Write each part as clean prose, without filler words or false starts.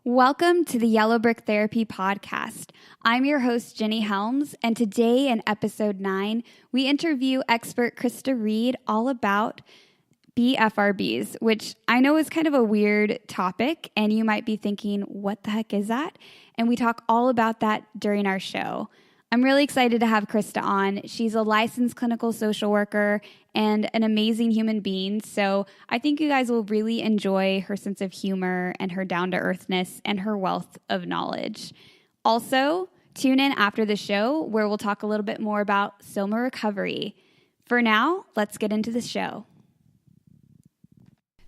Welcome to the Yellow Brick Therapy Podcast. I'm your host, Jenny Helms, and today in episode 9, we interview expert Krista Reed all about BFRBs, which I know is kind of a weird topic, and you might be thinking, what the heck is that? And we talk all about that during our show. I'm really excited to have Krista on. She's a licensed clinical social worker and an amazing human being. So I think you guys will really enjoy her sense of humor and her down-to-earthness and her wealth of knowledge. Also, tune in after the show where we'll talk a little bit more about Soma recovery. For now, let's get into the show.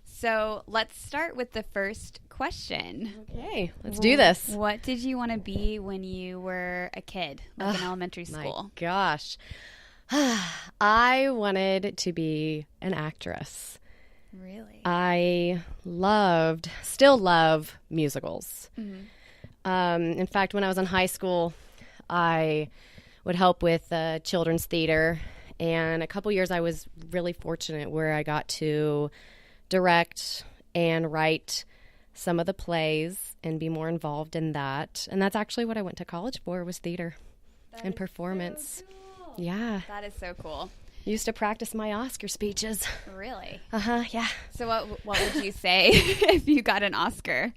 So let's start with the first question. Okay, let's do this. What did you want to be when you were a kid, like in elementary school? My gosh. I wanted to be an actress. Really? I still love musicals. Mm-hmm. In fact, when I was in high school, I would help with children's theater. And a couple years I was really fortunate where I got to direct and write some of the plays and be more involved in that. And that's actually what I went to college for, was theater and performance. So cool. Yeah. That is so cool. Used to practice my Oscar speeches. Really? Yeah. So what would you say if you got an Oscar?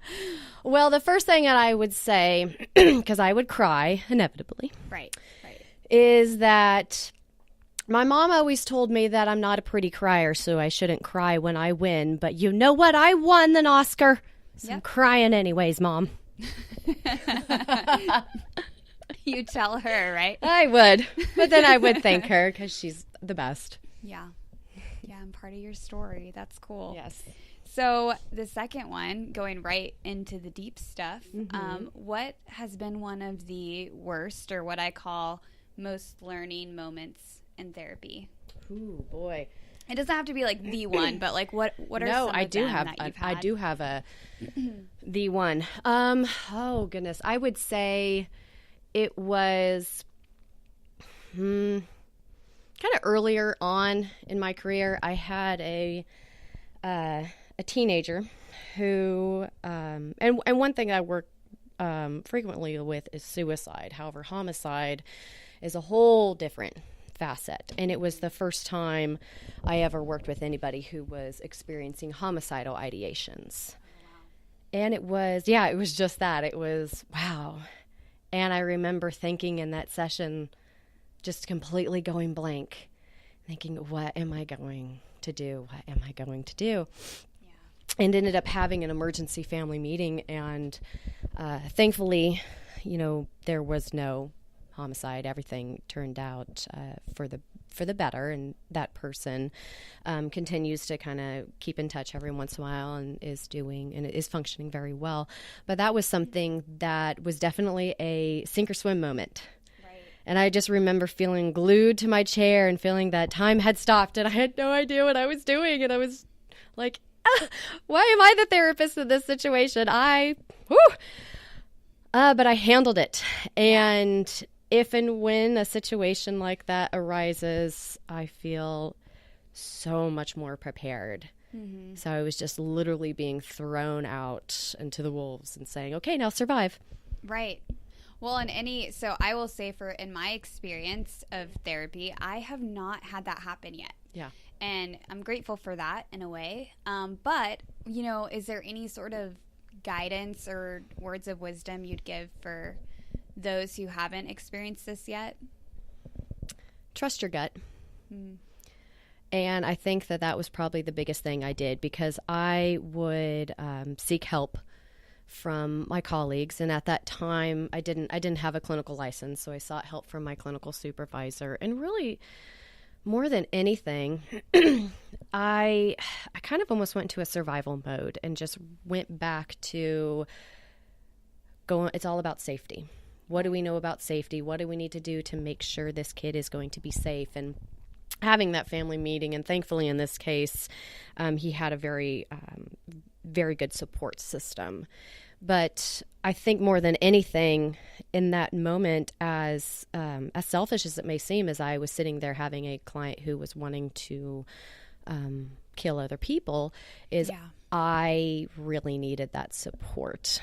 Well, the first thing that I would say, because I would cry inevitably, Right. is that my mom always told me that I'm not a pretty crier, so I shouldn't cry when I win. But you know what? I won an Oscar. So yep. I'm crying anyways, Mom. You tell her, right? I would. But then I would thank her because she's the best. Yeah. Yeah, I'm part of your story. That's cool. Yes. So the second one, going right into the deep stuff, mm-hmm. What has been one of the worst, or what I call most learning moments in therapy? Ooh, boy. It doesn't have to be like the one, but like what are some of them that you've had? I do have a the one. Oh goodness. I would say it was kind of earlier on in my career. I had a teenager who and one thing I work frequently with is suicide. However, homicide is a whole different facet. And it was the first time I ever worked with anybody who was experiencing homicidal ideations. And it was just that. It was, wow. And I remember thinking in that session, just completely going blank, thinking, what am I going to do? What am I going to do? Yeah. And ended up having an emergency family meeting. And thankfully, there was no homicide. Everything turned out for the better, and that person continues to kind of keep in touch every once in a while and is functioning very well. But that was something that was definitely a sink or swim moment. Right. And I just remember feeling glued to my chair and feeling that time had stopped, and I had no idea what I was doing, and I was like, why am I the therapist in this situation? But I handled it. And if and when a situation like that arises, I feel so much more prepared. Mm-hmm. So I was just literally being thrown out into the wolves and saying, okay, now survive. Right. Well, so I will say in my experience of therapy, I have not had that happen yet. Yeah. And I'm grateful for that in a way. But, is there any sort of guidance or words of wisdom you'd give for those who haven't experienced this yet? Trust your gut. And I think that was probably the biggest thing I did, because I would seek help from my colleagues. And at that time, I didn't have a clinical license, so I sought help from my clinical supervisor. And really, more than anything, I kind of almost went into a survival mode and just went back to it's all about safety. What do we know about safety? What do we need to do to make sure this kid is going to be safe? And having that family meeting, and thankfully in this case, he had a very, very good support system. But I think more than anything in that moment, as selfish as it may seem, as I was sitting there having a client who was wanting to kill other people, I really needed that support.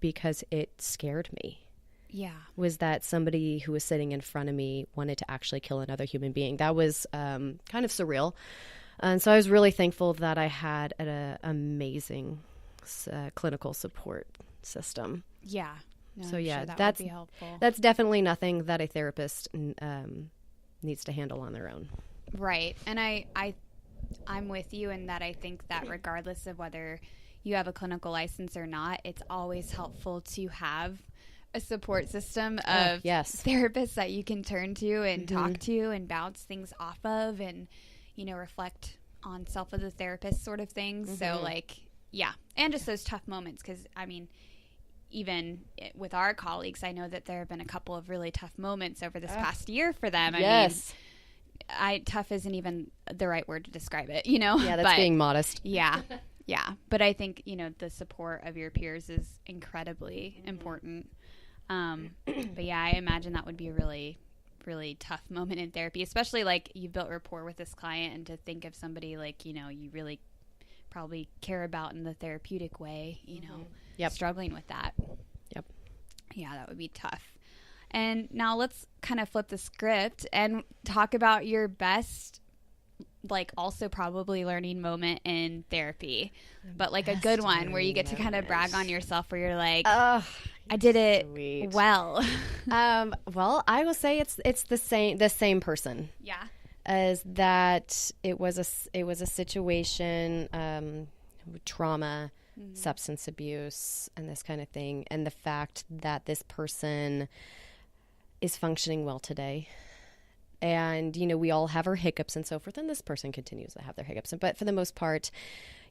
because it scared me. Yeah. Was that somebody who was sitting in front of me wanted to actually kill another human being. That was kind of surreal. And so I was really thankful that I had an amazing clinical support system. Yeah. No, so yeah, sure that that's would be helpful. That's definitely nothing that a therapist needs to handle on their own. Right. And I'm with you in that I think that regardless of whether you have a clinical license or not, it's always helpful to have a support system of therapists that you can turn to and talk to and bounce things off of and, you know, reflect on self of the therapist sort of things. So like, yeah. And just those tough moments. 'Cause I mean, even with our colleagues, I know that there have been a couple of really tough moments over this past year for them. Yes. I mean, tough isn't even the right word to describe it, you know? Yeah, that's being modest. Yeah. Yeah. But I think, you know, the support of your peers is incredibly important. But yeah, I imagine that would be a really, really tough moment in therapy, especially like you've built rapport with this client, and to think of somebody like, you know, you really probably care about in the therapeutic way, you know, struggling with that. Yep. Yeah, that would be tough. And now let's kind of flip the script and talk about your best, like also probably learning moment in therapy, but like a good one where you get to kind of brag on yourself where you're like, I did it well. Well, I will say it's the same person. Yeah. As that it was a situation, trauma, substance abuse, and this kind of thing, and the fact that this person is functioning well today. And, you know, we all have our hiccups and so forth, and this person continues to have their hiccups. But for the most part,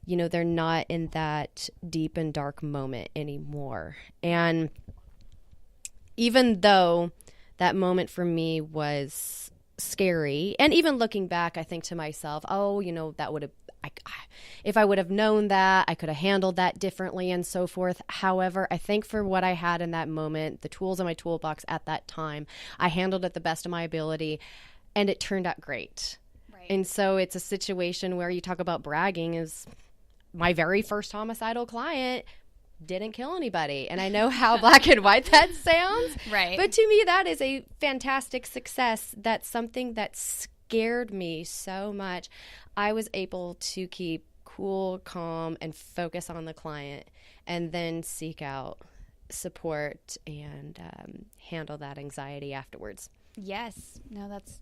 you know, they're not in that deep and dark moment anymore. And even though that moment for me was scary, and even looking back, I think to myself, oh, you know, that would have, if I would have known that, I could have handled that differently and so forth. However, I think for what I had in that moment, the tools in my toolbox at that time, I handled it the best of my ability, and it turned out great. Right. And so it's a situation where you talk about bragging, is my very first homicidal client didn't kill anybody. And I know how black and white that sounds. Right. But to me, that is a fantastic success. That's something that scared me so much. I was able to keep cool, calm, and focus on the client, and then seek out support and handle that anxiety afterwards. Yes. No, that's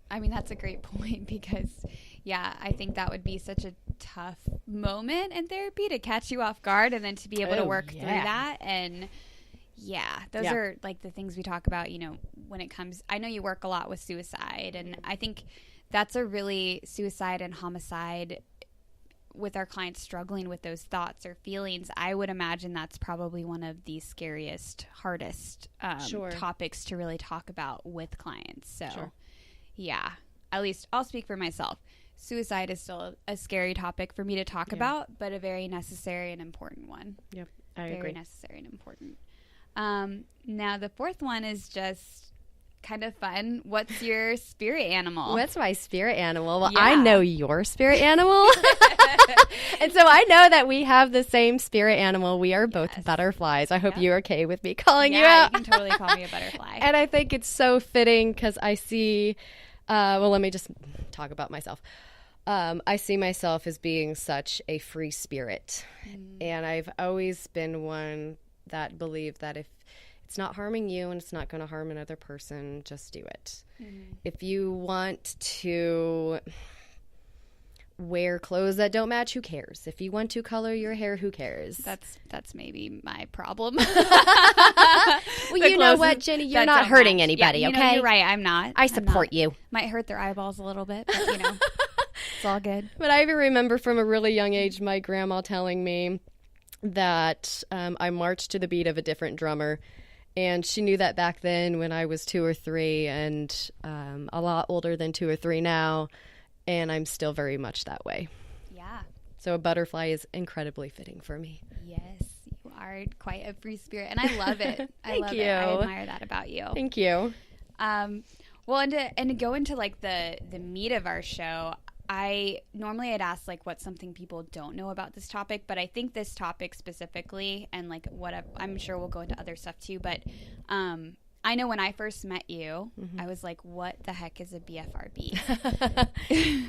a great point, because yeah, I think that would be such a tough moment in therapy to catch you off guard, and then to be able to work through that. And yeah, those are like the things we talk about, you know, when it comes, I know you work a lot with suicide, and I think that's a really, suicide and homicide, with our clients struggling with those thoughts or feelings, I would imagine that's probably one of the scariest, hardest topics to really talk about with clients. So yeah, at least I'll speak for myself. Suicide is still a scary topic for me to talk about, but a very necessary and important one. Yep, I agree. Very necessary and important. Now the fourth one is just kind of fun. What's your spirit animal? What's my spirit animal? Well, I know your spirit animal. And so I know that we have the same spirit animal. We are both butterflies. I hope you're okay with me calling you out. You can totally call me a butterfly. And I think it's so fitting, because I see, well, let me just talk about myself. I see myself as being such a free spirit. And I've always been one that believed that if it's not harming you and it's not going to harm another person, just do it. If you want to wear clothes that don't match, who cares? If you want to color your hair, who cares? That's maybe my problem. Well, you know what, Jenny? You're not hurting anybody, okay? No, you're right. I'm not. I support you. Might hurt their eyeballs a little bit, but you know, it's all good. But I even remember from a really young age my grandma telling me that I marched to the beat of a different drummer. And she knew that back then when I was 2 or 3, and a lot older than 2 or 3 now. And I'm still very much that way. Yeah. So a butterfly is incredibly fitting for me. Yes, you are quite a free spirit, and I love it. I love you. it. I admire that about you. Thank you. Well, and to go into like the meat of our show, I'd ask like what's something people don't know about this topic, but I think this topic specifically, and like I'm sure we'll go into other stuff too, but I know when I first met you, I was like, what the heck is a BFRB?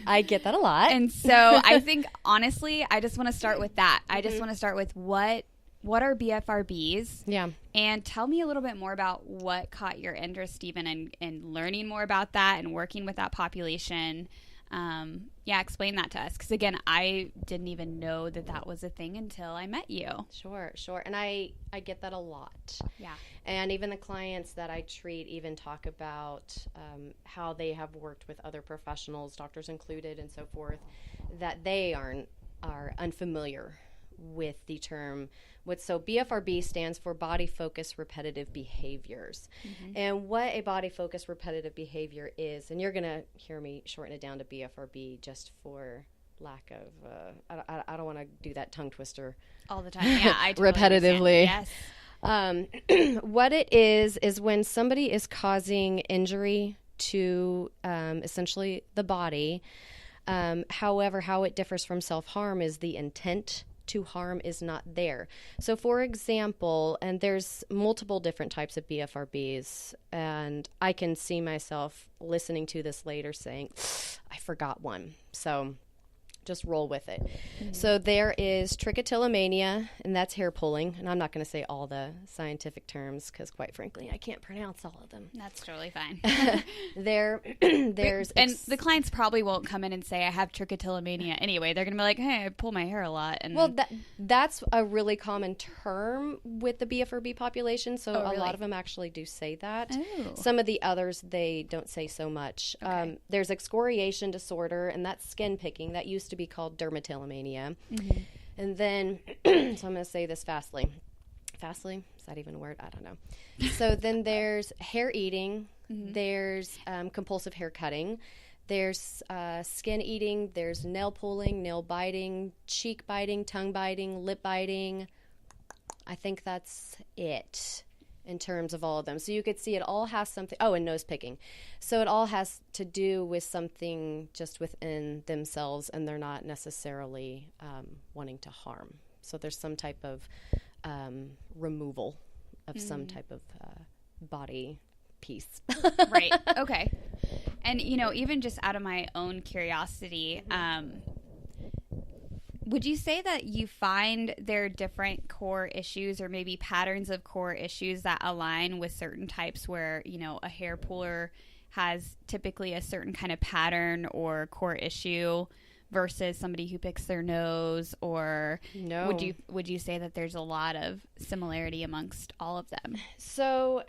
I get that a lot. And so I think, honestly, I just want to start with that. I just want to start with what are BFRBs? Yeah. And tell me a little bit more about what caught your interest even in learning more about that and working with that population. Explain that to us. Because, again, I didn't even know that was a thing until I met you. Sure. And I get that a lot. Yeah. And even the clients that I treat even talk about how they have worked with other professionals, doctors included and so forth, that they are unfamiliar with the term. So BFRB stands for body focused repetitive behaviors. And what a body focused repetitive behavior is, and you're going to hear me shorten it down to BFRB just for lack of, I don't want to do that tongue twister all the time. Yeah, I totally repetitively. Understand. Yes. What it is when somebody is causing injury to essentially the body. However, how it differs from self-harm is the intent to harm is not there. So, for example, and there's multiple different types of BFRBs, and I can see myself listening to this later saying, I forgot one. So just roll with it. So there is trichotillomania, and that's hair pulling. And I'm not going to say all the scientific terms because, quite frankly, I can't pronounce all of them. That's totally fine. There's and the clients probably won't come in and say I have trichotillomania anyway. They're going to be like, hey, I pull my hair a lot. And well, that's a really common term with the BFRB population. So a lot of them actually do say that. Oh. Some of the others, they don't say so much. Okay. There's excoriation disorder, and that's skin picking. That used to be called dermatillomania. And then, so I'm going to say this fastly. Fastly? Is that even a word? I don't know. So then there's hair eating. There's compulsive hair cutting. There's skin eating. There's nail pulling, nail biting, cheek biting, tongue biting, lip biting. I think that's it in terms of all of them. So you could see it all has something. Oh, and nose picking. So it all has to do with something just within themselves, and they're not necessarily wanting to harm. So there's some type of removal of some type of body piece. Right. Okay. And, even just out of my own curiosity, would you say that you find there are different core issues or maybe patterns of core issues that align with certain types where, a hair puller has typically a certain kind of pattern or core issue versus somebody who picks their nose? Or no. Would you say that there's a lot of similarity amongst all of them? So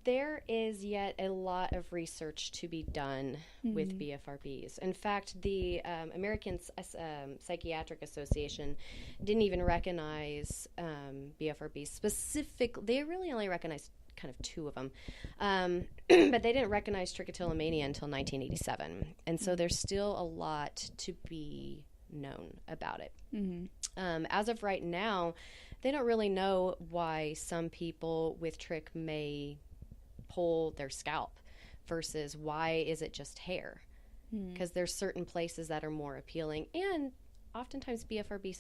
there is yet a lot of research to be done with BFRBs. In fact, the American Psychiatric Association didn't even recognize BFRBs specifically. They really only recognized kind of two of them. But they didn't recognize trichotillomania until 1987. And so there's still a lot to be known about it. As of right now, they don't really know why some people with trich may pull their scalp versus why is it just hair, because there's certain places that are more appealing, and oftentimes BFRB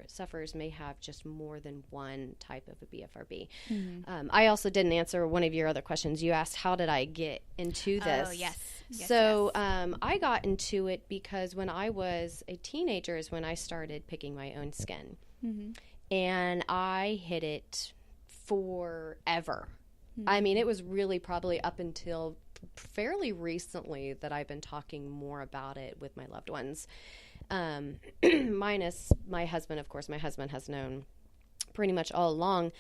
sufferers may have just more than one type of a BFRB. I also didn't answer one of your other questions. You asked how did I get into this. Oh, yes. So I got into it because when I was a teenager is when I started picking my own skin, and I hid it forever. I mean, it was really probably up until fairly recently that I've been talking more about it with my loved ones. Minus my husband, of course. My husband has known pretty much all along.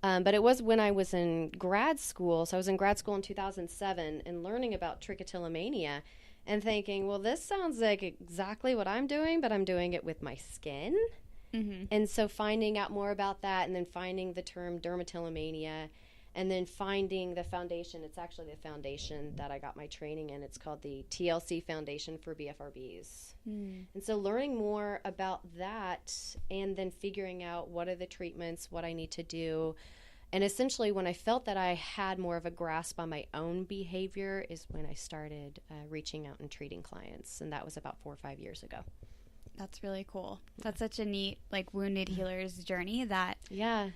But it was when I was in grad school. So I was in grad school in 2007 and learning about trichotillomania and thinking, well, this sounds like exactly what I'm doing, but I'm doing it with my skin. And so finding out more about that and then finding the term dermatillomania and then finding the foundation. It's actually the foundation that I got my training in. It's called the TLC Foundation for BFRBs. And so learning more about that and then figuring out what are the treatments, what I need to do, And essentially, when I felt that I had more of a grasp on my own behavior is when I started reaching out and treating clients. And that was about 4 or 5 years ago. That's really cool. That's such a neat, like, wounded healer's journey that... Yeah.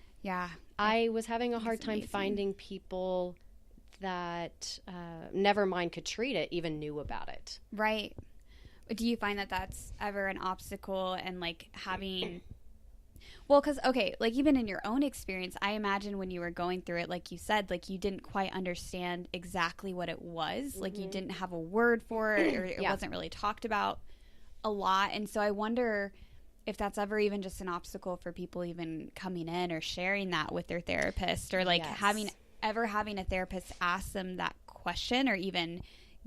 I was having a hard time finding people that, never mind could treat it, even knew about it. Right. Do you find that that's ever an obstacle and, like, having... Well, because, okay, like, even in your own experience, I imagine when you were going through it, like you said, like, you didn't quite understand exactly what it was. Mm-hmm. Like, you didn't have a word for it, or it wasn't really talked about a lot. And so I wonder if that's ever even just an obstacle for people even coming in or sharing that with their therapist, or, like, having a therapist ask them that question, or even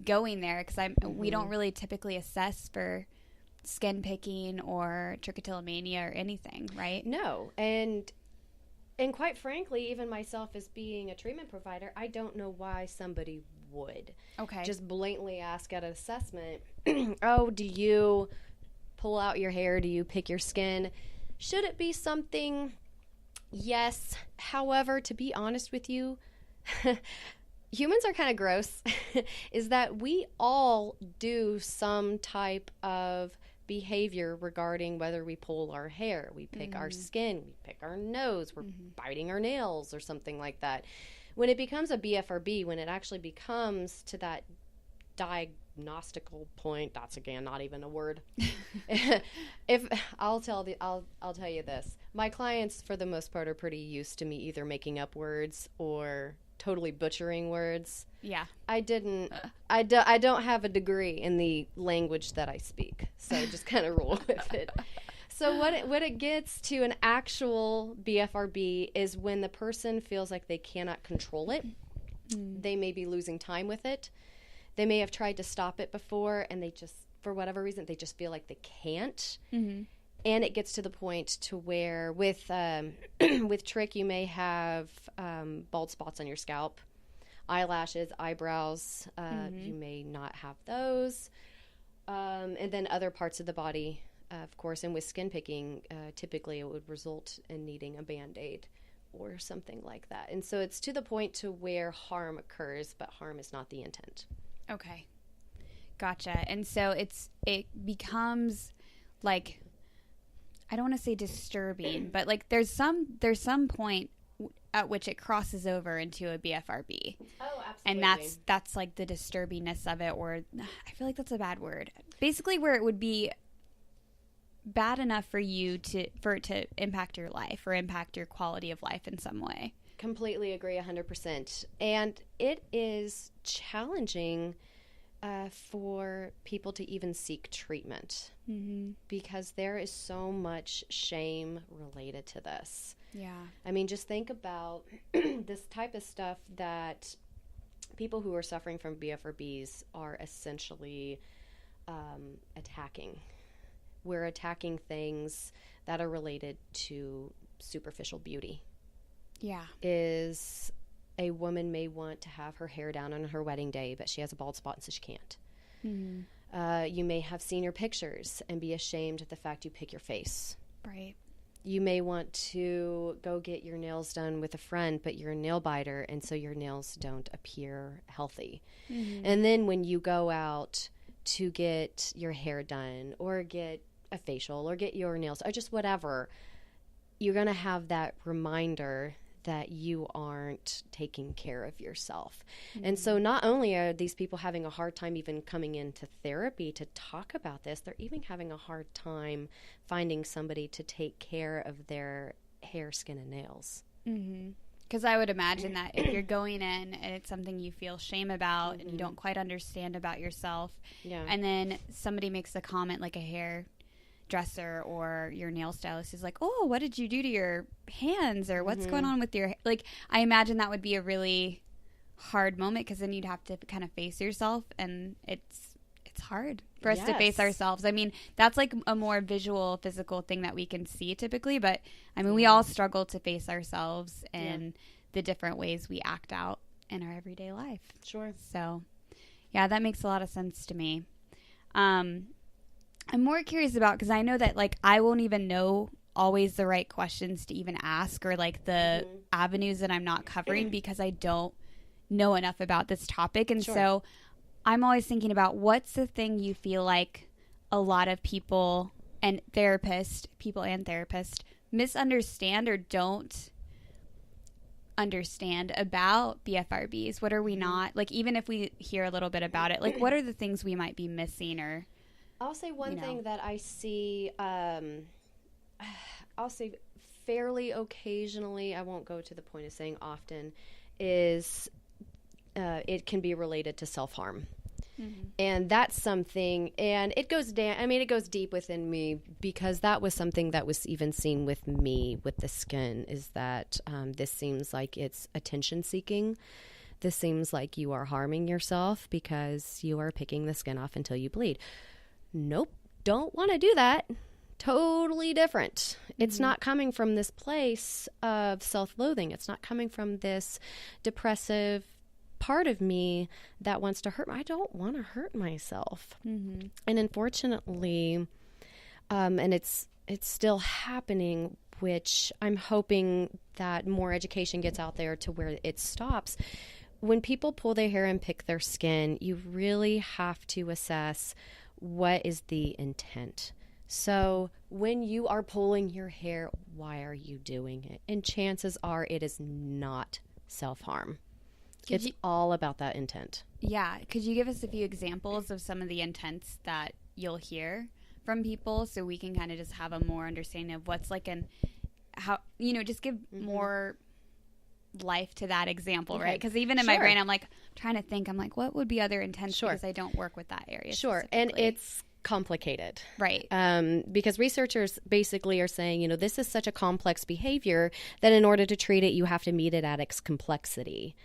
going there. Because we don't really typically assess for skin picking or trichotillomania or anything, right? No. And quite frankly, even myself as being a treatment provider, I don't know why somebody would just blatantly ask at an assessment, oh, do you pull out your hair? Do you pick your skin? Should it be something? Yes. However, to be honest with you, humans are kind of gross, is that we all do some type of behavior regarding whether we pull our hair, we pick our skin, we pick our nose, we're biting our nails or something like that. When it becomes a BFRB, when it actually becomes to that diagnostical point, that's again not even a word. If I'll tell you this, my clients for the most part are pretty used to me either making up words or totally butchering words. Yeah. I don't have a degree in the language that I speak, so just kind of roll with it. So when it gets to an actual BFRB is when the person feels like they cannot control it. They may be losing time with it. They may have tried to stop it before, and they just, for whatever reason, they just feel like they can't. Mm-hmm. And it gets to the point to where with trich, you may have bald spots on your scalp, eyelashes, eyebrows. You may not have those. And then other parts of the body, of course. And with skin picking, typically it would result in needing a Band-Aid or something like that. And so it's to the point to where harm occurs, but harm is not the intent. Okay. Gotcha. And so it becomes like, I don't want to say disturbing, but like there's some point at which it crosses over into a BFRB. Oh, absolutely. And that's like the disturbingness of it, or I feel like that's a bad word. Basically where it would be bad enough for it to impact your life or impact your quality of life in some way. Completely agree 100%. And it is challenging for people to even seek treatment because there is so much shame related to this. Yeah. I mean, just think about this type of stuff that people who are suffering from BFRBs are essentially attacking. We're attacking things that are related to superficial beauty. Yeah. Is a woman may want to have her hair down on her wedding day, but she has a bald spot and so she can't. Mm-hmm. You may have seen your pictures and be ashamed of the fact you pick your face. Right. You may want to go get your nails done with a friend, but you're a nail biter, and so your nails don't appear healthy. Mm-hmm. And then when you go out to get your hair done or get a facial or get your nails or just whatever, you're going to have that reminder that you aren't taking care of yourself. Mm-hmm. And so not only are these people having a hard time even coming into therapy to talk about this, they're even having a hard time finding somebody to take care of their hair, skin, and nails. Because I would imagine that if you're going in and it's something you feel shame about and you don't quite understand about yourself, and then somebody makes a comment like a hairdresser or your nail stylist is like, oh, what did you do to your hands, or what's going on with your, like, I imagine that would be a really hard moment, because then you'd have to kind of face yourself, and it's hard for us to face ourselves. I mean, that's like a more visual, physical thing that we can see typically, but I mean, we all struggle to face ourselves and the different ways we act out in our everyday life. Sure. So yeah, that makes a lot of sense to me. I'm more curious about, because I know that like I won't even know always the right questions to even ask, or like the avenues that I'm not covering because I don't know enough about this topic. And so I'm always thinking about, what's the thing you feel like a lot of people and therapists misunderstand or don't understand about BFRBs? What are we not, like, even if we hear a little bit about it, like, what are the things we might be missing? Or I'll say one thing that I see, I'll say fairly occasionally, I won't go to the point of saying often, is it can be related to self-harm. And that's something, and it goes down, I mean, it goes deep within me, because that was something that was even seen with me with the skin, is that this seems like it's attention seeking. This seems like you are harming yourself because you are picking the skin off until you bleed. Nope, don't want to do that. Totally different. It's not coming from this place of self-loathing. It's not coming from this depressive part of me that wants to hurt. I don't want to hurt myself. And unfortunately, and it's still happening, which I'm hoping that more education gets out there to where it stops. When people pull their hair and pick their skin, you really have to assess, what is the intent? So when you are pulling your hair, why are you doing it? And chances are it is not self-harm. It's all about that intent. Yeah. Could you give us a few examples of some of the intents that you'll hear from people, so we can kind of just have a more understanding of what's like, how, just give more life to that example, right? Because even in my brain, I'm like trying to think, I'm like, what would be other intents? Because I don't work with that area. And it's complicated, right? Because researchers basically are saying, this is such a complex behavior that in order to treat it, you have to meet it at its complexity.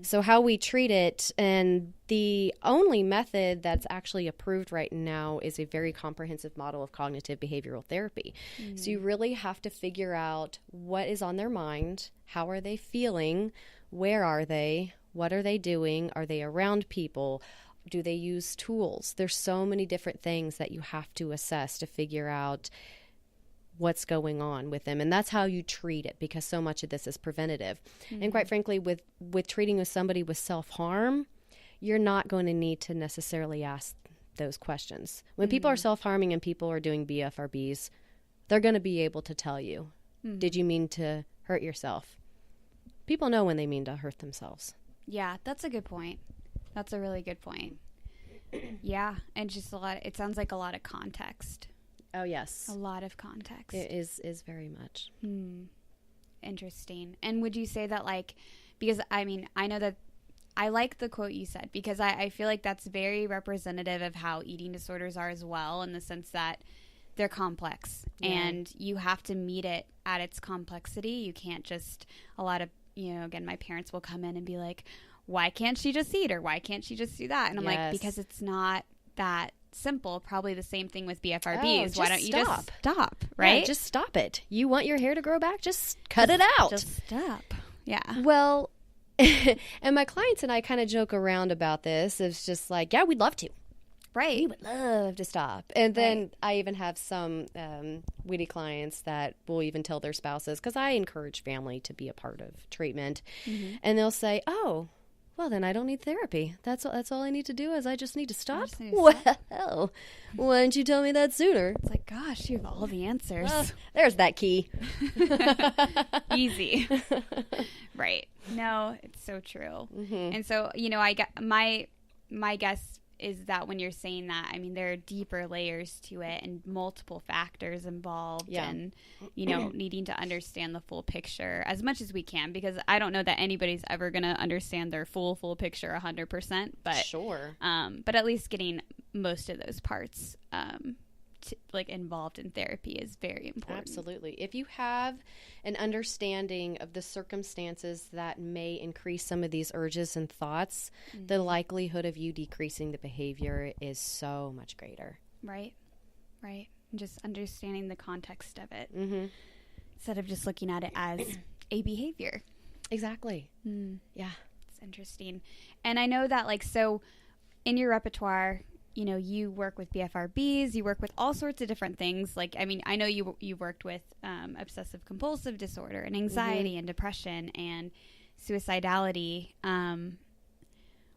So how we treat it, and the only method that's actually approved right now, is a very comprehensive model of cognitive behavioral therapy. So you really have to figure out what is on their mind, how are they feeling, where are they, what are they doing, are they around people, do they use tools? There's so many different things that you have to assess to figure out what's going on with them. And that's how you treat it, because so much of this is preventative. And quite frankly, with treating with somebody with self-harm, you're not going to need to necessarily ask those questions. When people are self-harming and people are doing BFRBs, they're going to be able to tell you, did you mean to hurt yourself? People know when they mean to hurt themselves. Yeah, that's a good point. That's a really good point. Yeah, and just it sounds like a lot of context. Oh, yes. A lot of context. It is very much. Interesting. And would you say that, like, because, I mean, I know that I like the quote you said, because I feel like that's very representative of how eating disorders are as well, in the sense that they're complex, and you have to meet it at its complexity. You can't just, a lot of, again, my parents will come in and be like, why can't she just eat, or why can't she just do that? And I'm like, because it's not that simple. Probably the same thing with BFRBs. Why don't you just stop, right? Yeah, just stop it. You want your hair to grow back? Just cut it out. Just stop. Yeah. Well, and my clients and I kind of joke around about this. It's just like, yeah, we'd love to. Right. We would love to stop. And then I even have some witty clients that will even tell their spouses, because I encourage family to be a part of treatment. And they'll say, oh, well, then I don't need therapy. That's all I need to do, is I just need to stop? Well, why didn't you tell me that sooner? It's like, gosh, you have all the answers. There's that key. Easy. Right. No, it's so true. And so, I get my guess is that when you're saying that, I mean, there are deeper layers to it and multiple factors involved, and, needing to understand the full picture as much as we can, because I don't know that anybody's ever going to understand their full picture 100%, but but at least getting most of those parts, involved in therapy is very important. Absolutely. If you have an understanding of the circumstances that may increase some of these urges and thoughts, the likelihood of you decreasing the behavior is so much greater. Right. And just understanding the context of it, instead of just looking at it as a behavior. Exactly. Yeah. It's interesting. And I know that, so in your repertoire, you work with BFRBs, you work with all sorts of different things. Like, I mean, I know you worked with obsessive compulsive disorder and anxiety and depression and suicidality.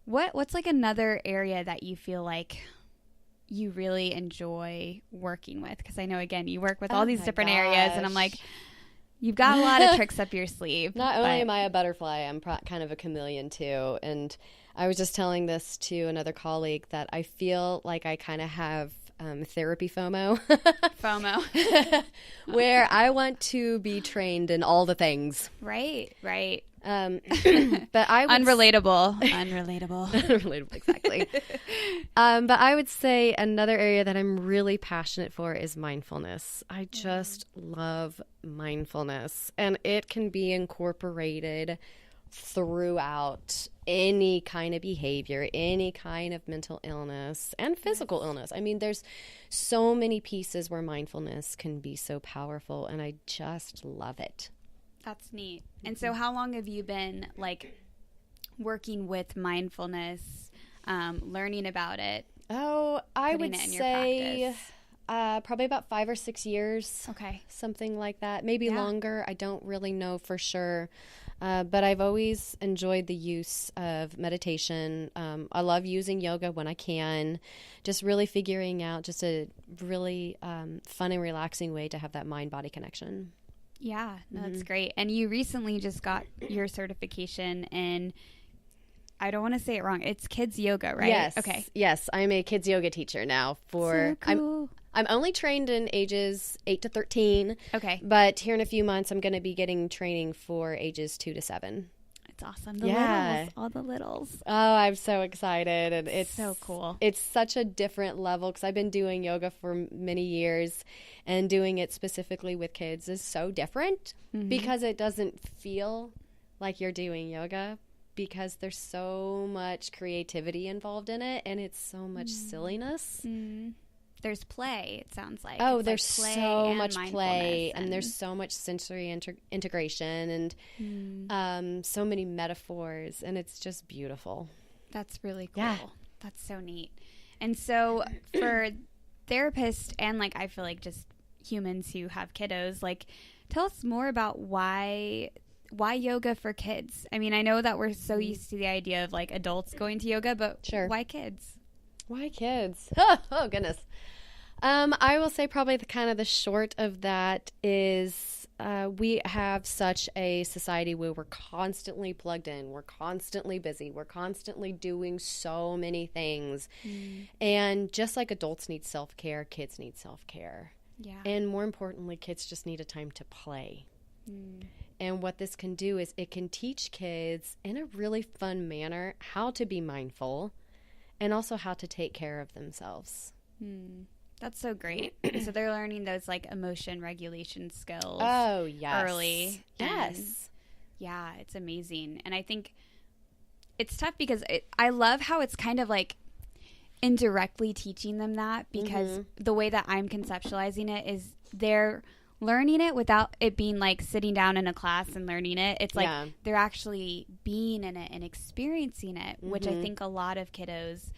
What's like another area that you feel like you really enjoy working with? Because I know, again, you work with all these different areas, and I'm like, you've got a lot of tricks up your sleeve. Not only am I a butterfly, I'm kind of a chameleon too. And I was just telling this to another colleague that I feel like I kind of have therapy FOMO. FOMO. Where I want to be trained in all the things. Right. But I would Unrelatable, exactly. But I would say another area that I'm really passionate for is mindfulness. I just love mindfulness, and it can be incorporated throughout any kind of behavior, any kind of mental illness and physical illness. I mean, there's so many pieces where mindfulness can be so powerful, and I just love it. That's neat. And so how long have you been like working with mindfulness, learning about it? Oh, I would say probably about 5 or 6 years. Okay. Something like that. Maybe longer. I don't really know for sure. But I've always enjoyed the use of meditation. I love using yoga when I can, just really figuring out just a really fun and relaxing way to have that mind-body connection. Yeah, no, that's great. And you recently just got your certification in, I don't want to say it wrong, it's kids yoga, right? Yes. Okay. Yes, I'm a kids yoga teacher now. So cool. I'm only trained in ages 8 to 13. Okay. But here in a few months, I'm going to be getting training for ages 2 to 7. It's awesome. Littles, all the littles. Oh, I'm so excited. And it's so cool. It's such a different level because I've been doing yoga for many years, and doing it specifically with kids is so different because it doesn't feel like you're doing yoga, because there's so much creativity involved in it, and it's so much silliness. There's play, it sounds like. Oh, it's there's like so much play, and there's so much sensory integration, and so many metaphors, and it's just beautiful. That's really cool. Yeah. That's so neat. And so for therapists and like I feel like just humans who have kiddos, like tell us more about why yoga for kids? I mean, I know that we're so used to the idea of like adults going to yoga, but why kids? Why kids? Oh goodness. I will say probably the short of that is we have such a society where we're constantly plugged in, we're constantly busy, we're constantly doing so many things. And just like adults need self-care, kids need self-care. Yeah. And more importantly, kids just need a time to play. And what this can do is it can teach kids in a really fun manner how to be mindful and also how to take care of themselves. That's so great. So they're learning those like emotion regulation skills. Oh, yes. Early. Yes. Yeah, it's amazing. And I think it's tough because I love how it's kind of like indirectly teaching them that, because the way that I'm conceptualizing it is they're learning it without it being like sitting down in a class and learning it. It's like they're actually being in it and experiencing it, which I think a lot of kiddos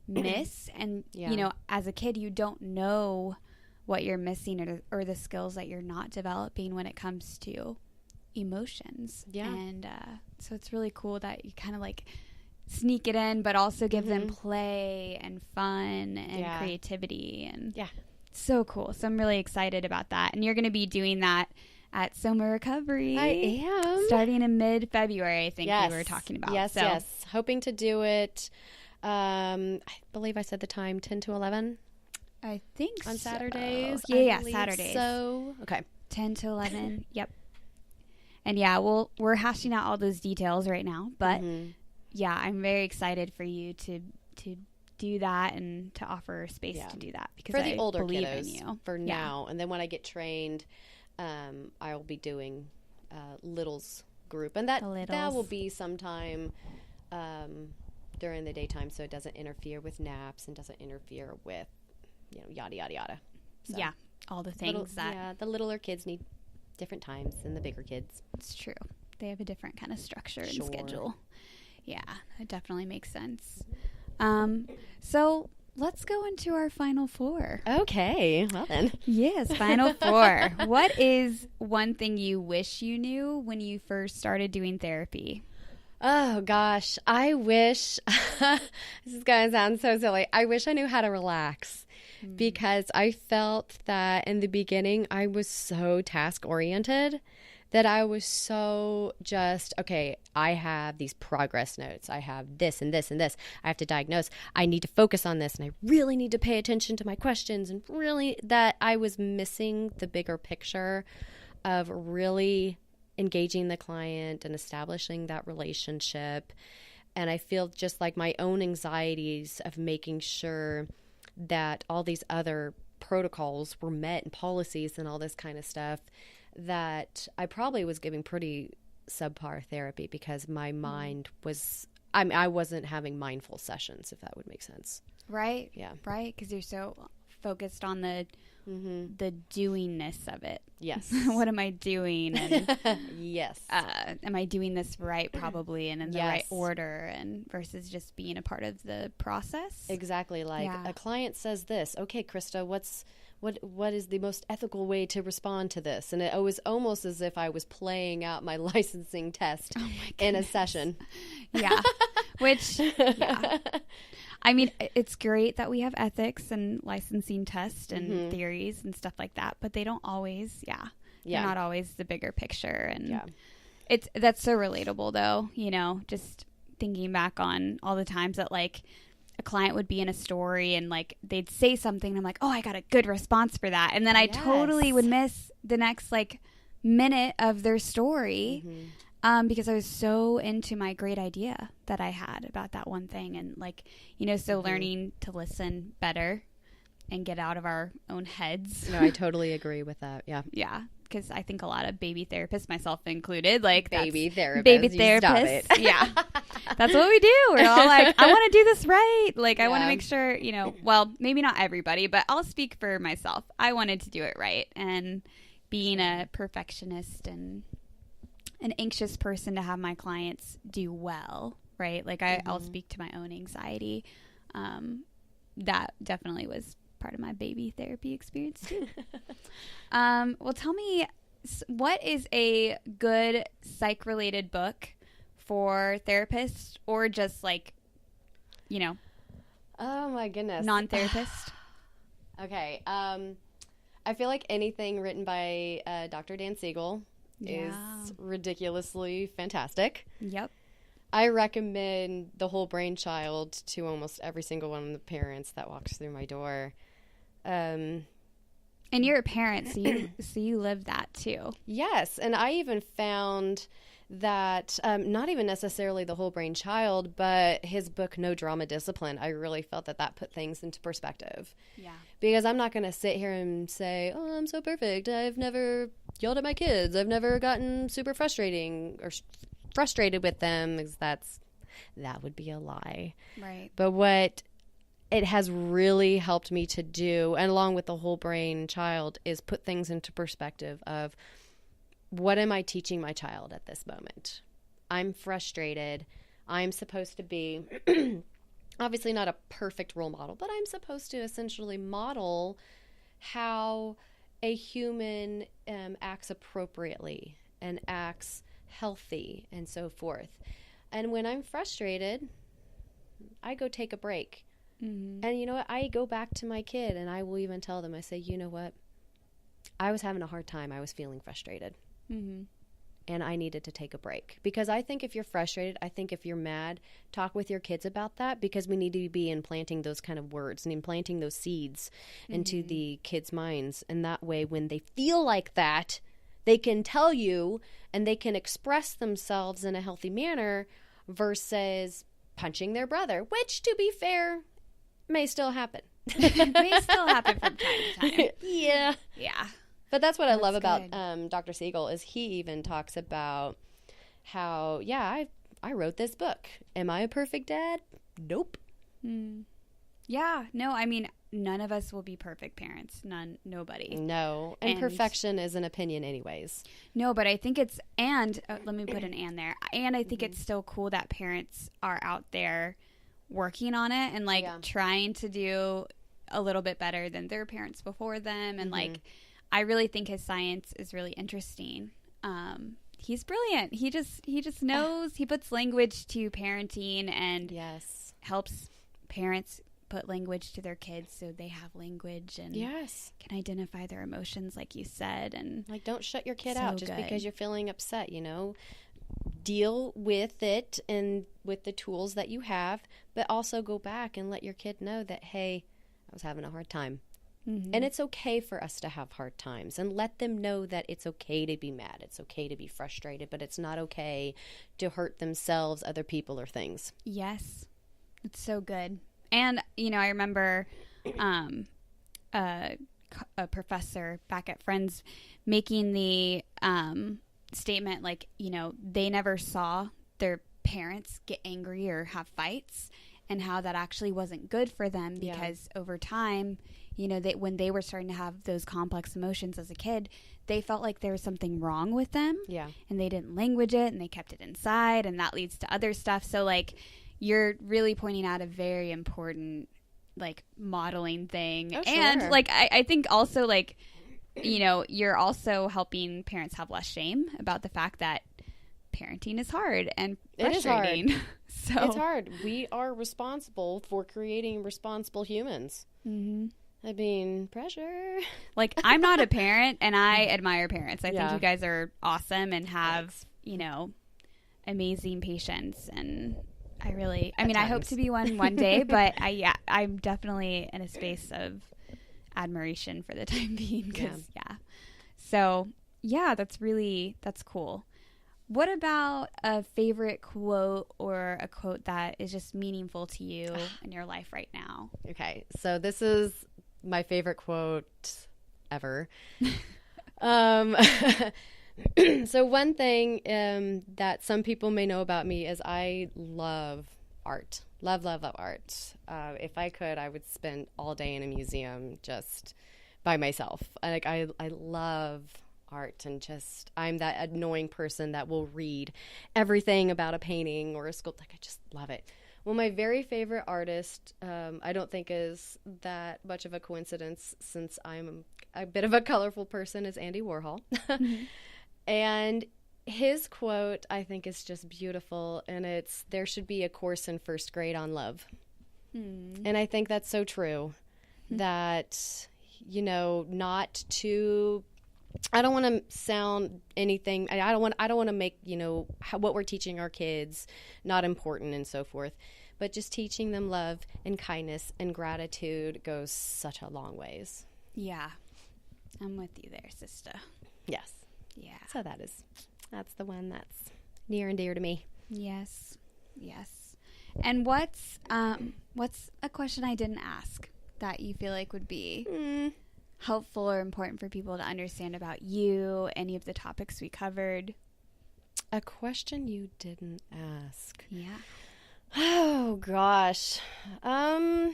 miss. And, you know, as a kid, you don't know what you're missing or the skills that you're not developing when it comes to emotions. Yeah. And so it's really cool that you kind of like sneak it in, but also give them play and fun and creativity. And so cool. So I'm really excited about that. And you're going to be doing that at Soma Recovery. I am. Starting in mid-February, I think we were talking about. Yes. Hoping to do it, I believe I said the time, 10 to 11? I think on Saturdays. Yeah, Saturdays. So, okay. 10 to 11. Yep. And we're hashing out all those details right now. But I'm very excited for you to do that and to offer space to do that, because for the older believe kiddos in you for now. And then when I get trained, I will be doing littles group, and that will be sometime during the daytime, so it doesn't interfere with naps and doesn't interfere with yada yada yada. So all the things the littler kids need different times than the bigger kids. It's true. They have a different kind of structure and schedule. Yeah, it definitely makes sense. So let's go into our final four. Okay, well then. Yes, final four. What is one thing you wish you knew when you first started doing therapy? Oh gosh, I wish, this is going to sound so silly. I wish I knew how to relax because I felt that in the beginning I was so task oriented that I was so just, okay, I have these progress notes. I have this and this and this. I have to diagnose. I need to focus on this and I really need to pay attention to my questions, and really that I was missing the bigger picture of really engaging the client and establishing that relationship. And I feel just like my own anxieties of making sure that all these other protocols were met and policies and all this kind of stuff, that I probably was giving pretty subpar therapy because my mind was, I wasn't having mindful sessions, if that would make sense. Right. Yeah. Right. Because you're so focused on the doingness of it. Yes. What am I doing? And yes. Am I doing this right? Probably, and in the right order, and versus just being a part of the process. Exactly. Like a client says this. Okay, Krista, what is the most ethical way to respond to this? And it was almost as if I was playing out my licensing test in a session. Yeah. Which, yeah. I mean, it's great that we have ethics and licensing tests and theories and stuff like that, but they don't always, they're not always the bigger picture. And that's so relatable though, you know, just thinking back on all the times that like a client would be in a story and like they'd say something and I'm like, oh, I got a good response for that. And then I totally would miss the next like minute of their story. Because I was so into my great idea that I had about that one thing. And like, you know, so learning to listen better and get out of our own heads. No, I totally agree with that. Yeah. Yeah. Because I think a lot of baby therapists, myself included, like baby therapists. Yeah. That's what we do. We're all like, I want to do this right. Like, I want to make sure, you know, well, maybe not everybody, but I'll speak for myself. I wanted to do it right. And being a perfectionist and an anxious person to have my clients do well, right? Like I'll speak to my own anxiety. That definitely was part of my baby therapy experience too. Well, tell me, what is a good psych-related book for therapists or just like, you know, oh my goodness, non-therapist? Okay. I feel like anything written by Dr. Dan Siegel is ridiculously fantastic. Yep. I recommend The Whole Brain Child to almost every single one of the parents that walks through my door. And you're a parent, so you live that too. Yes, and I even found that not even necessarily The Whole Brain Child, but his book No Drama Discipline, I really felt that put things into perspective. Yeah. Because I'm not going to sit here and say, oh, I'm so perfect. I've never yelled at my kids. I've never gotten super frustrated with them, because that would be a lie. Right. But what it has really helped me to do, and along with The Whole Brain Child, is put things into perspective of, what am I teaching my child at this moment? I'm frustrated. I'm supposed to be obviously not a perfect role model, but I'm supposed to essentially model how a human acts appropriately and acts healthy and so forth. And when I'm frustrated, I go take a break. And you know what? I go back to my kid and I will even tell them, I say, you know what? I was having a hard time. I was feeling frustrated. And I needed to take a break. Because I think if you're frustrated, I think if you're mad, talk with your kids about that, because we need to be implanting those kind of words and implanting those seeds into the kids' minds. And that way, when they feel like that, they can tell you and they can express themselves in a healthy manner versus punching their brother, which, to be fair, may still happen. May still happen from time to time. Yeah. Yeah. But that's what I love about Dr. Siegel, is he even talks about how, I wrote this book. Am I a perfect dad? Nope. Yeah. No, I mean, none of us will be perfect parents. Nobody. No. And perfection is an opinion anyways. No, but I think it's, and let me put an and there. And I think it's still cool that parents are out there working on it and like Yeah. trying to do a little bit better than their parents before them. And Mm-hmm. like, I really think his science is really interesting. He's brilliant. He just knows, he puts language to parenting and Yes. helps parents put language to their kids so they have language and Yes. can identify their emotions, like you said. And Like, don't shut your kid So out just good. because you're feeling upset, you know. Deal with it and with the tools that you have, but also go back and let your kid know that, hey, I was having a hard time. And it's okay for us to have hard times, and let them know that it's okay to be mad. It's okay to be frustrated, but it's not okay to hurt themselves, other people, or things. yes, it's so good. And, you know, I remember a professor back at Friends making the statement, like, you know, they never saw their parents get angry or have fights, and how that actually wasn't good for them because over time, you know, when they were starting to have those complex emotions as a kid, they felt like there was something wrong with them. Yeah. And they didn't language it and they kept it inside, and that leads to other stuff. So like, you're really pointing out a very important like modeling thing. Oh, and sure. like, I think also like, you know, you're also helping parents have less shame about the fact that parenting is hard and frustrating. It is hard. So It's hard. We are responsible for creating responsible humans. Mm-hmm. I mean, pressure. Like, I'm not a parent, and I admire parents. I think Yeah. you guys are awesome and have, you know, amazing patience. And I hope to be one day, but I'm definitely in a space of admiration for the time being. So yeah, that's cool. What about a favorite quote or a quote that is just meaningful to you in your life right now? Okay, so this is my favorite quote ever. So one thing that some people may know about me is I love art. Love art. If I could, I would spend all day in a museum just by myself. Like, I love art, and just, I'm that annoying person that will read everything about a painting or a sculpture. Like, I just love it. Well, my very favorite artist, I don't think is that much of a coincidence, since I'm a bit of a colorful person, is Andy Warhol. Mm-hmm. And his quote, I think, is just beautiful, and it's, "There should be a course in first grade on love." And I think that's so true. That, you know, not to, I don't want to sound anything, I don't want to make, you know, what we're teaching our kids not important and so forth, but just teaching them love and kindness and gratitude goes such a long ways. Yeah, I'm with you there, sister. Yes. Yeah. So that's the one that's near and dear to me. Yes. And what's a question I didn't ask that you feel like would be helpful or important for people to understand about you, any of the topics we covered? A question you didn't ask. Yeah. Oh gosh. I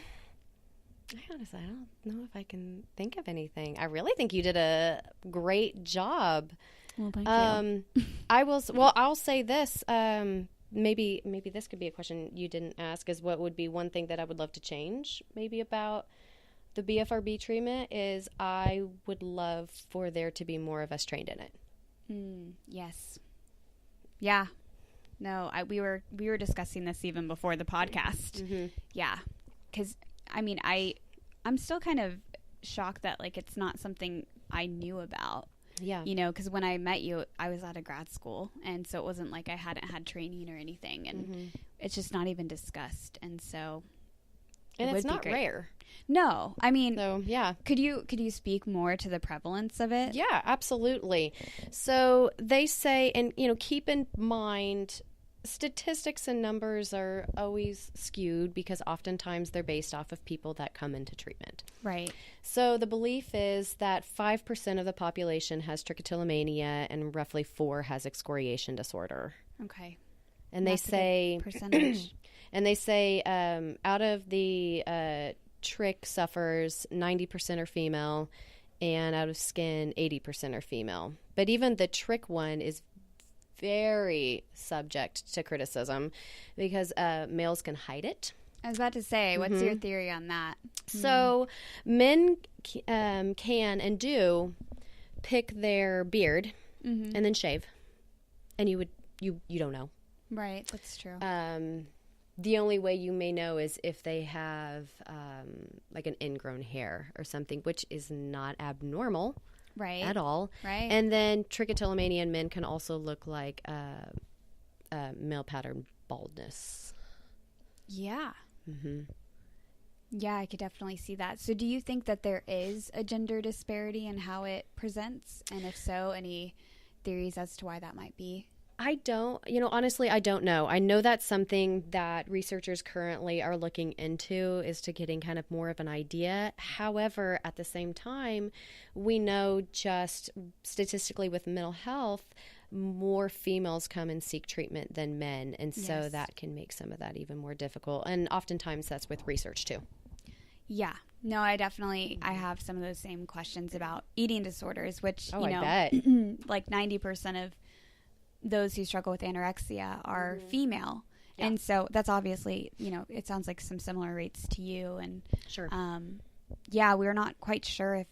honestly, I don't know if I can think of anything. I really think you did a great job. Well, thank you. I'll say this. Maybe this could be a question you didn't ask, is what would be one thing that I would love to change maybe about the BFRB treatment is I would love for there to be more of us trained in it. Yes. Yeah. No, we were discussing this even before the podcast. Mm-hmm. Yeah. Because, I mean, I'm still kind of shocked that, like, it's not something I knew about. Yeah. You know, because when I met you, I was out of grad school, and so it wasn't like I hadn't had training or anything, and it's just not even discussed, and so. And it's not rare. No, I mean, so yeah. Could you speak more to the prevalence of it? Yeah, absolutely. So they say, and you know, keep in mind, statistics and numbers are always skewed because oftentimes they're based off of people that come into treatment. Right. So the belief is that 5% of the population has trichotillomania and roughly 4% has excoriation disorder. Okay. And they say percentage. And they say out of the trich sufferers, 90% are female, and out of skin, 80% are female. But even the trich one is very subject to criticism because males can hide it. I was about to say, what's your theory on that? So men can and do pick their beard and then shave, and you don't know. Right, that's true. The only way you may know is if they have like an ingrown hair or something, which is not abnormal at all. Right. And then trichotillomania in men can also look like male pattern baldness. Yeah. Yeah, I could definitely see that. So do you think that there is a gender disparity in how it presents? And if so, any theories as to why that might be? I don't, honestly, I don't know. I know that's something that researchers currently are looking into, is to getting kind of more of an idea. However, at the same time, we know just statistically with mental health, more females come and seek treatment than men. And so that can make some of that even more difficult. And oftentimes that's with research too. Yeah. No, I have some of those same questions about eating disorders, which, I bet. like 90% of those who struggle with anorexia are female. Yeah. And so that's obviously, it sounds like some similar rates to you. And sure. We're not quite sure if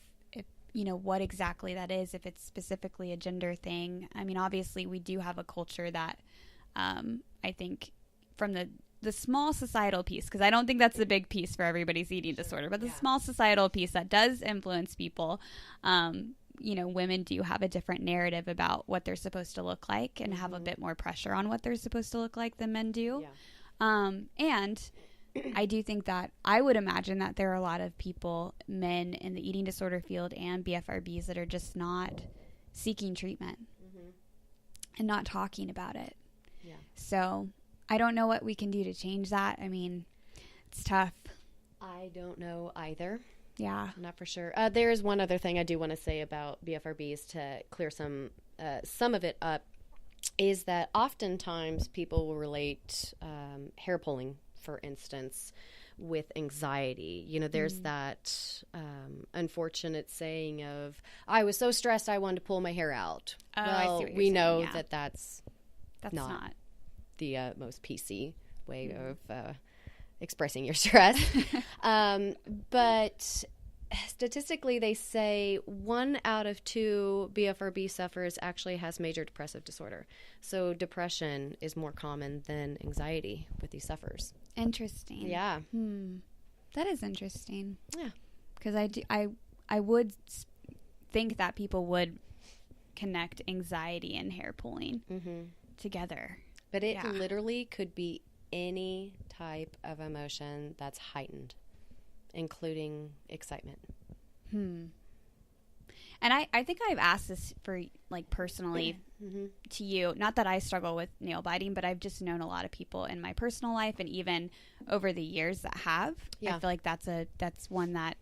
what exactly that is, if it's specifically a gender thing. I mean, obviously we do have a culture that I think from the small societal piece, because I don't think that's the big piece for everybody's eating disorder, but the small societal piece that does influence people, women do have a different narrative about what they're supposed to look like and have a bit more pressure on what they're supposed to look like than men do. Yeah. And I do think that I would imagine that there are a lot of people, men in the eating disorder field and BFRBs, that are just not seeking treatment and not talking about it. Yeah. So I don't know what we can do to change that. I mean, it's tough. I don't know either. Yeah. Not for sure. There is one other thing I do want to say about BFRBs to clear some of it up, is that oftentimes people will relate hair pulling, for instance, with anxiety. There's that unfortunate saying of, I was so stressed I wanted to pull my hair out. Oh, well, I see what you're we saying. know Yeah. that's not the most PC way of expressing your stress. But statistically, they say 1 out of 2 BFRB sufferers actually has major depressive disorder. So depression is more common than anxiety with these sufferers. Interesting. Yeah. That is interesting. Yeah. Because I would think that people would connect anxiety and hair pulling together. But it literally could be any type of emotion that's heightened, including excitement. And I think I've asked this for, like, personally to you. Not that I struggle with nail biting, but I've just known a lot of people in my personal life and even over the years that have. Yeah. I feel like that's one that,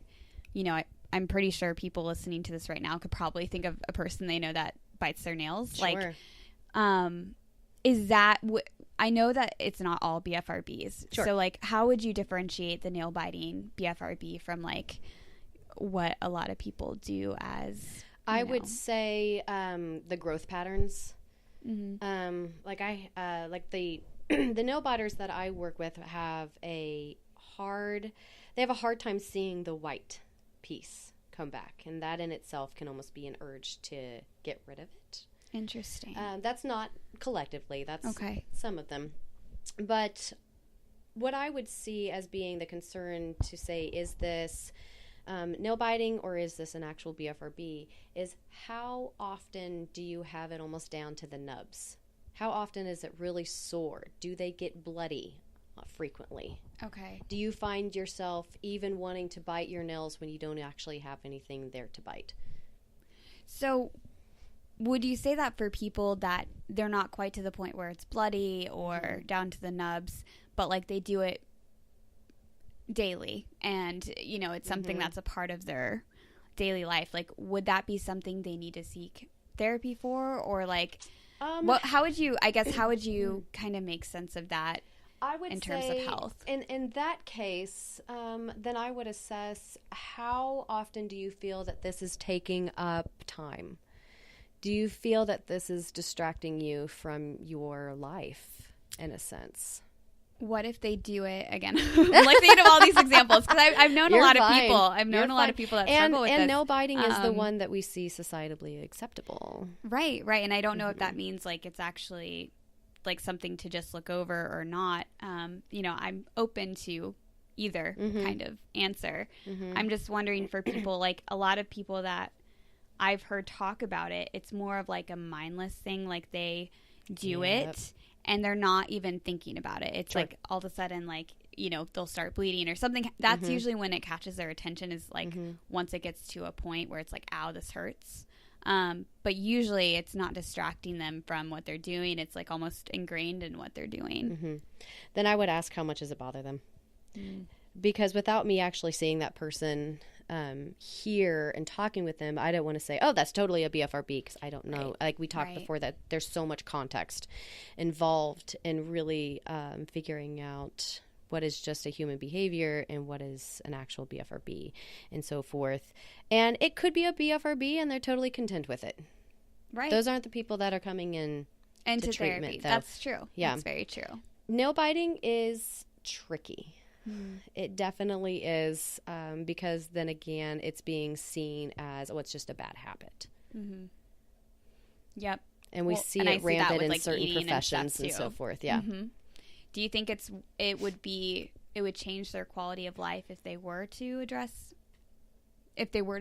I'm pretty sure people listening to this right now could probably think of a person they know that bites their nails. Sure. Like, is that... I know that it's not all BFRBs. Sure. So, like, how would you differentiate the nail biting BFRB from, like, what a lot of people do as... I would say the growth patterns. Like the the nail biters that I work with have a hard time seeing the white piece come back, and that in itself can almost be an urge to get rid of it. Interesting. That's not collectively. That's okay. Some of them. But what I would see as being the concern to say, is this nail biting or is this an actual BFRB, is how often do you have it almost down to the nubs? How often is it really sore? Do they get bloody frequently? Okay. Do you find yourself even wanting to bite your nails when you don't actually have anything there to bite? So would you say that for people that they're not quite to the point where it's bloody or down to the nubs, but like they do it daily and, it's something that's a part of their daily life, like would that be something they need to seek therapy for? Or like, how would you kind of make sense of that? I would in terms of health. In that case, then I would assess, how often do you feel that this is taking up time? Do you feel that this is distracting you from your life, in a sense? What if they do it again? I'm like thinking of all these examples because I've known a lot of people. I've known a lot of people that struggle with this. And no biting is the one that we see societally acceptable. Right. And I don't know if that means like it's actually like something to just look over or not. I'm open to either kind of answer. I'm just wondering for people, like a lot of people that I've heard talk about it, it's more of like a mindless thing. Like they do it and they're not even thinking about it. It's like all of a sudden, like, they'll start bleeding or something. That's usually when it catches their attention, is like once it gets to a point where it's like, ow, this hurts. But usually it's not distracting them from what they're doing. It's like almost ingrained in what they're doing. Then I would ask, how much is it bother them? Because without me actually seeing that person here and talking with them, I don't want to say, oh, that's totally a BFRB, because I don't know. Right. Like we talked before, that there's so much context involved in really figuring out what is just a human behavior and what is an actual BFRB and so forth. And it could be a BFRB and they're totally content with it. Right. Those aren't the people that are coming in into to treatment, therapy. Though. That's true. Yeah. That's very true. Nail biting is tricky. It definitely is, because then again, it's being seen as, it's just a bad habit. Yep. And we see it rampant in certain professions and so forth. Yeah. Do you think it would change their quality of life if they were to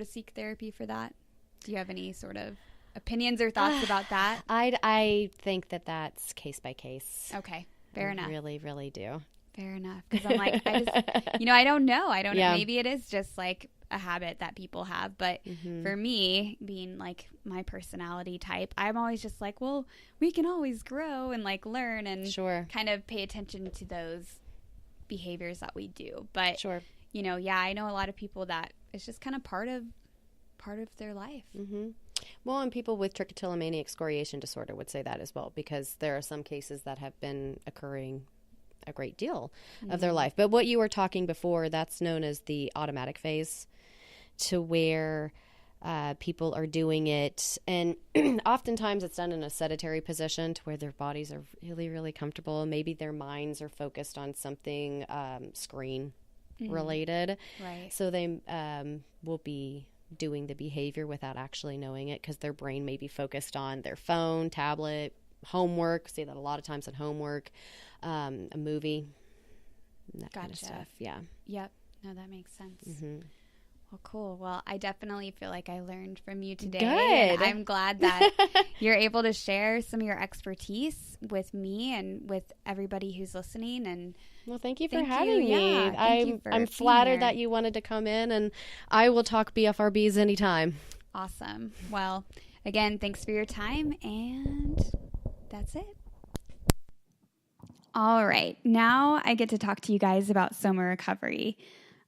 seek therapy for that? Do you have any sort of opinions or thoughts about that? I think that's case by case. Okay. Fair enough. I really, really do. Fair enough. Because I'm like, I don't know. I don't know. Maybe it is just like a habit that people have. But for me, being like my personality type, I'm always just like, well, we can always grow and like learn and kind of pay attention to those behaviors that we do. But, I know a lot of people that it's just kind of part of their life. Well, and people with trichotillomania excoriation disorder would say that as well, because there are some cases that have been occurring a great deal of their life. But what you were talking before, that's known as the automatic phase, to where people are doing it. And oftentimes it's done in a sedentary position to where their bodies are really, really comfortable. Maybe their minds are focused on something screen related. Right. So they will be doing the behavior without actually knowing it, because their brain may be focused on their phone, tablet, homework. See that a lot of times in homework, a movie, that kind of stuff. Yeah. Yep. No, that makes sense. Well, cool. Well, I definitely feel like I learned from you today. Good. And I'm glad that you're able to share some of your expertise with me and with everybody who's listening. And well, thank you for having me. I'm flattered that you wanted to come in, and I will talk BFRBs anytime. Awesome. Well, again, thanks for your time, and that's it. All right. Now I get to talk to you guys about Soma Recovery.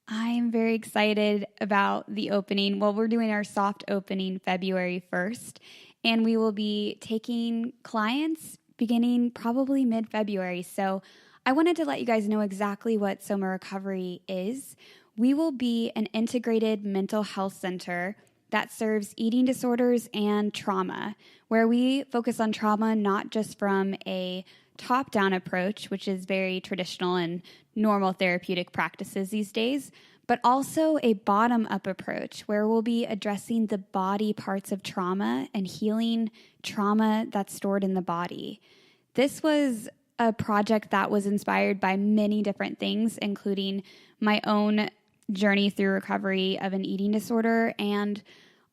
I'm very excited about the opening. Well, we're doing our soft opening February 1st, and we will be taking clients beginning probably mid-February. So I wanted to let you guys know exactly what Soma Recovery is. We will be an integrated mental health center that serves eating disorders and trauma, where we focus on trauma not just from a top-down approach, which is very traditional and normal therapeutic practices these days, but also a bottom-up approach where we'll be addressing the body parts of trauma and healing trauma that's stored in the body. This was a project that was inspired by many different things, including my own journey through recovery of an eating disorder and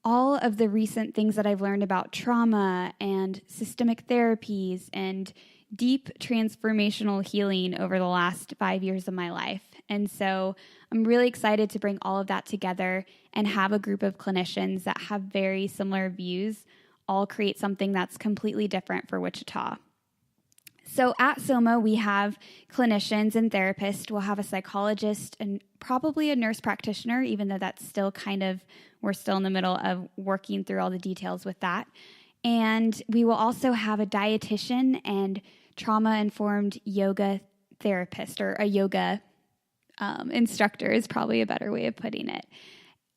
all of the recent things that I've learned about trauma and systemic therapies and deep transformational healing over the last 5 years of my life. And so I'm really excited to bring all of that together and have a group of clinicians that have very similar views all create something that's completely different for Wichita. So at Soma, we have clinicians and therapists. We'll have a psychologist and probably a nurse practitioner, even though that's still we're still in the middle of working through all the details with that. And we will also have a dietitian and trauma-informed yoga therapist, or a yoga instructor is probably a better way of putting it.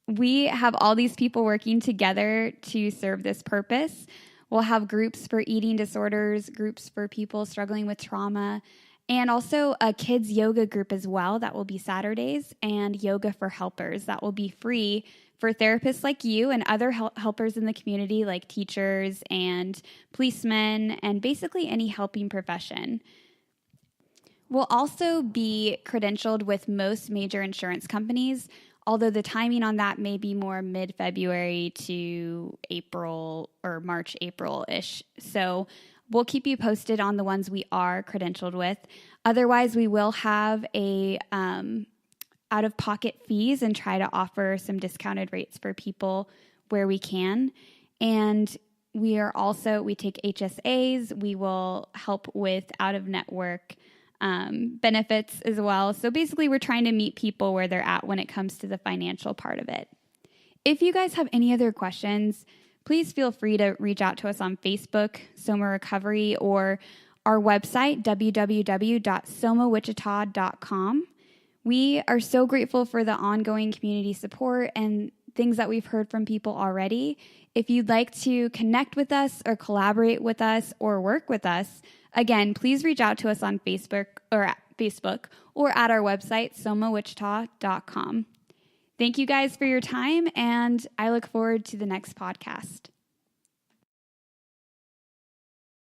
We have all these people working together to serve this purpose. We'll have groups for eating disorders, groups for people struggling with trauma, And also a kids yoga group as well that will be Saturdays, and yoga for helpers that will be free for therapists like you and other helpers in the community like teachers and policemen and basically any helping profession. We'll also be credentialed with most major insurance companies, although the timing on that may be more mid-February to April or March, April-ish. So we'll keep you posted on the ones we are credentialed with. Otherwise, we will have a out-of-pocket fees and try to offer some discounted rates for people where we can. And we take HSAs. We will help with out-of-network benefits as well. So basically, we're trying to meet people where they're at when it comes to the financial part of it. If you guys have any other questions, please feel free to reach out to us on Facebook, Soma Recovery, or our website, www.somawichita.com. We are so grateful for the ongoing community support and things that we've heard from people already. If you'd like to connect with us or collaborate with us or work with us, again, please reach out to us on Facebook or at our website, somawichita.com. Thank you guys for your time, and I look forward to the next podcast.